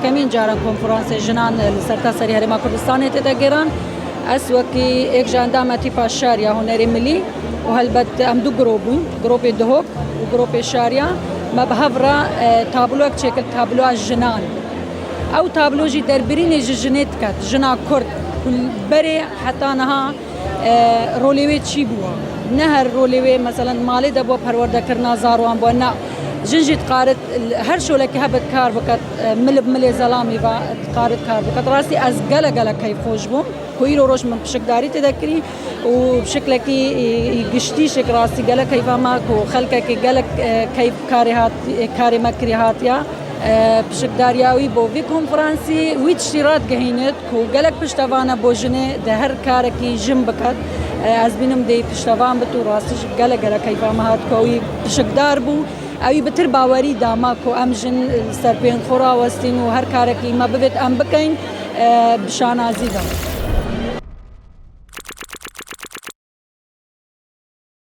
کمین جاران کنفرانس جنان سرتاسری هرما کردستان تدگران اس وکی ایک جاندامتی پاشاریا هنری ملی و هلبت ام دو گروبون گروپ دهوک و گروپ شاریا ما بهفرا تابلو اک شکل تابلو جنان او تابلو جی دربرین جنت کت جنا کرد کل بره حتی نها رولوی چی بوا نه هر رولوی مثلا مالی دبوا پرورده کرنا زاروان بوا نه جنجت قارت هر شو لك هبت كار بكت ملي زلامي با قارت كار بكت راسي از قلق كيف خوش بوم كويرو روش من بشك داري تذكري وبشكلك يقشتي شك راسي قلق كيف ماكو خلقك قلق كيف كاري مكريهات يا بشك دارياوي بو في كونفرانسي ويتشتيرات جهينت كو قلق بشتفانا بوجنه ده هر كاركي جنب بكت از بينم دي بشتفان بتو راسي قلق كيف ما هات كوي بشك داربو اوی بتر باوری داما کو امجن سرپین خورا وستین و هر کارکی ما ببت ام بکن بشان عزیزم